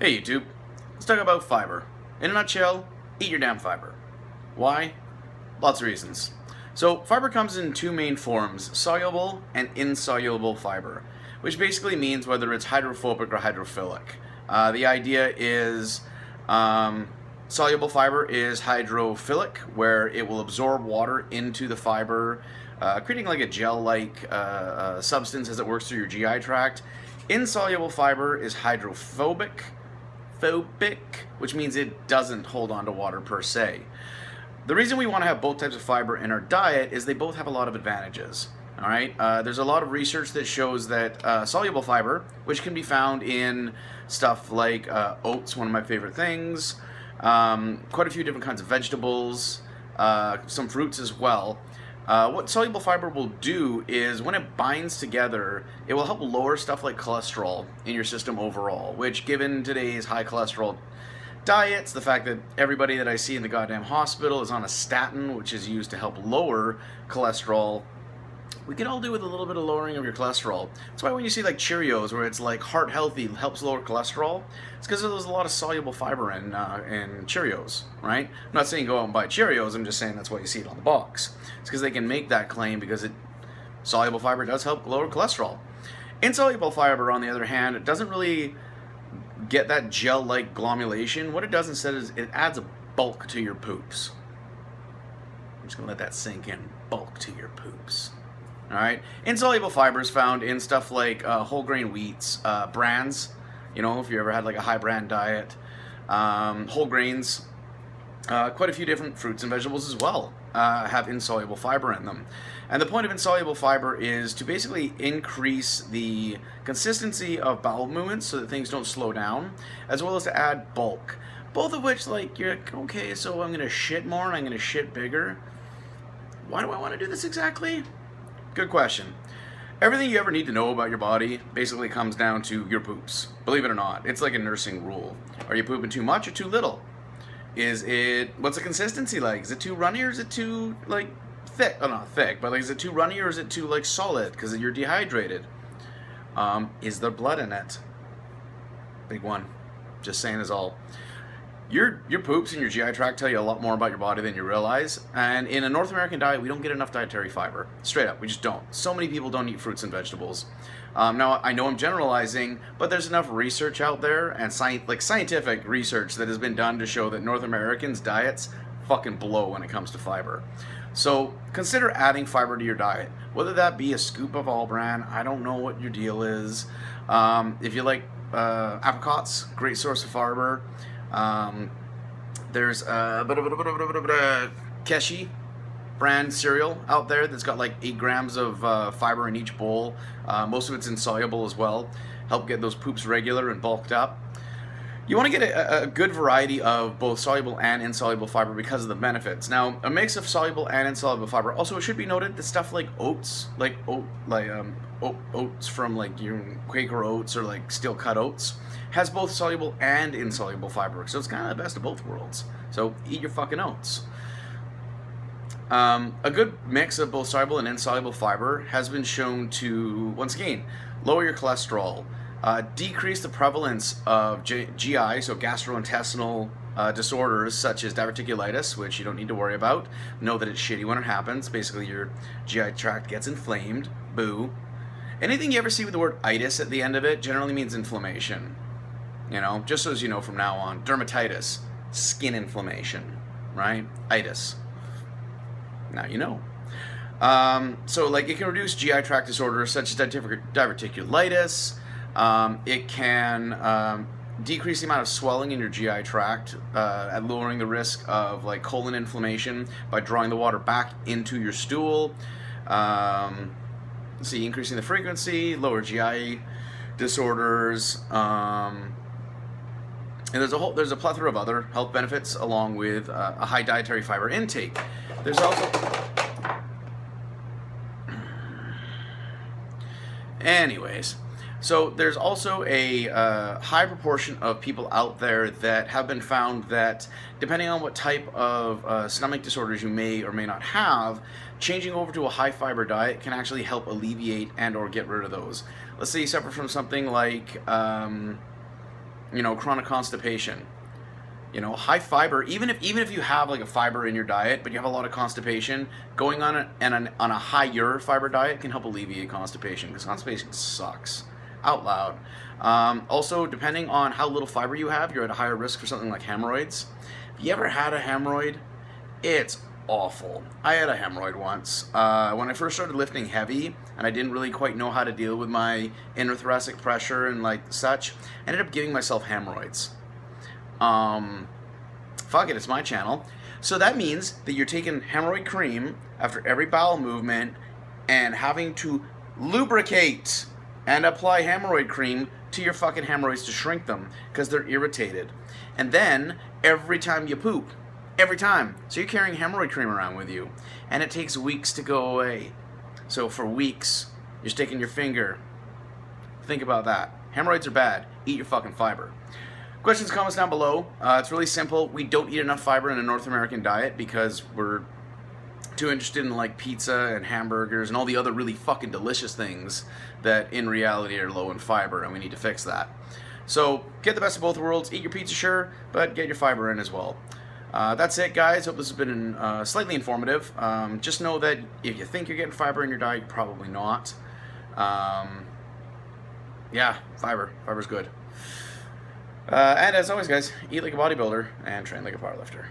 Hey YouTube, let's talk about fiber. In a nutshell, eat your damn fiber. Why? Lots of reasons. So fiber comes in two main forms, soluble and insoluble fiber, which basically means whether it's hydrophobic or hydrophilic. The idea is soluble fiber is hydrophilic, where it will absorb water into the fiber, creating like a gel-like substance as it works through your GI tract. Insoluble fiber is hydrophobic, which means it doesn't hold on to water per se. The reason we want to have both types of fiber in our diet is they both have a lot of advantages. All right, there's a lot of research that shows that soluble fiber, which can be found in stuff like oats, one of my favorite things, quite a few different kinds of vegetables, some fruits as well. What soluble fiber will do is when it binds together, it will help lower stuff like cholesterol in your system overall, which given today's high cholesterol diets, the fact that everybody that I see in the goddamn hospital is on a statin, which is used to help lower cholesterol, we can all do with a little bit of lowering of your cholesterol. That's why when you see like Cheerios, where it's like heart healthy, helps lower cholesterol, it's because there's a lot of soluble fiber in Cheerios, right? I'm not saying go out and buy Cheerios, I'm just saying that's why you see it on the box. It's because they can make that claim because soluble fiber does help lower cholesterol. Insoluble fiber, on the other hand, it doesn't really get that gel-like glomulation. What it does instead is it adds a bulk to your poops. I'm just gonna let that sink in. Bulk to your poops. All right. Insoluble fiber is found in stuff like whole grain wheats, brands. You know, if you ever had like a high brand diet, whole grains, quite a few different fruits and vegetables as well have insoluble fiber in them. And the point of insoluble fiber is to basically increase the consistency of bowel movements so that things don't slow down, as well as to add bulk. Both of which, like, you're like, okay, so I'm going to shit more and I'm going to shit bigger. Why do I want to do this exactly? Good question. Everything you ever need to know about your body basically comes down to your poops. Believe it or not, it's like a nursing rule. Are you pooping too much or too little? What's the consistency like? Is it too runny or is it too, like, thick? Oh, not thick, but like, is it too runny or is it too, like, solid because you're dehydrated? Is there blood in it? Big one. Just saying is all. Your poops and your GI tract tell you a lot more about your body than you realize. And in a North American diet, we don't get enough dietary fiber. Straight up, we just don't. So many people don't eat fruits and vegetables. Now, I know I'm generalizing, but there's enough research out there and scientific research that has been done to show that North Americans' diets fucking blow when it comes to fiber. So consider adding fiber to your diet, whether that be a scoop of all bran. I don't know what your deal is. If you like apricots, great source of fiber. There's a bit of Keshi brand cereal out there that's got like 8 grams of fiber in each bowl. Most of it's insoluble as well. Help get those poops regular and bulked up. You want to get a good variety of both soluble and insoluble fiber because of the benefits. Now, a mix of soluble and insoluble fiber. Also, it should be noted that stuff like oats, oats from like your Quaker oats or like steel cut oats, has both soluble and insoluble fiber. So it's kind of the best of both worlds. So eat your fucking oats. A good mix of both soluble and insoluble fiber has been shown to, once again, lower your cholesterol, decrease the prevalence of GI, so gastrointestinal disorders such as diverticulitis, which you don't need to worry about. Know that it's shitty when it happens. Basically, your GI tract gets inflamed. Boo. Anything you ever see with the word itis at the end of it generally means inflammation. You know, just so as you know from now on. Dermatitis, skin inflammation, right? Itis. Now you know. So, like, it can reduce GI tract disorders such as diverticulitis. It can decrease the amount of swelling in your GI tract, and lowering the risk of like colon inflammation by drawing the water back into your stool. See, increasing the frequency, lower GI disorders. And there's a plethora of other health benefits along with a high dietary fiber intake. There's also, anyways, so there's also a high proportion of people out there that have been found that, depending on what type of stomach disorders you may or may not have, changing over to a high fiber diet can actually help alleviate and or get rid of those. Let's say you suffer from something like chronic constipation. High fiber, even if you have like a fiber in your diet, but you have a lot of constipation, going on a higher fiber diet can help alleviate constipation, because constipation sucks out loud. Also, depending on how little fiber you have, you're at a higher risk for something like hemorrhoids. If you ever had a hemorrhoid, it's awful. I had a hemorrhoid once. When I first started lifting heavy, and I didn't really quite know how to deal with my inner thoracic pressure and like such, I ended up giving myself hemorrhoids. Fuck it, it's my channel. So that means that you're taking hemorrhoid cream after every bowel movement and having to lubricate and apply hemorrhoid cream to your fucking hemorrhoids to shrink them because they're irritated. And then every time you poop, every time. So you're carrying hemorrhoid cream around with you, and it takes weeks to go away. So for weeks, you're sticking your finger. Think about that. Hemorrhoids are bad. Eat your fucking fiber. Questions, comments down below. It's really simple. We don't eat enough fiber in a North American diet because we're too interested in like pizza and hamburgers and all the other really fucking delicious things that in reality are low in fiber, and we need to fix that. So get the best of both worlds. Eat your pizza, sure, but get your fiber in as well. That's it, guys. Hope this has been slightly informative. Just know that if you think you're getting fiber in your diet, you're probably not. Yeah, fiber. Fiber's good. And as always, guys, eat like a bodybuilder and train like a powerlifter.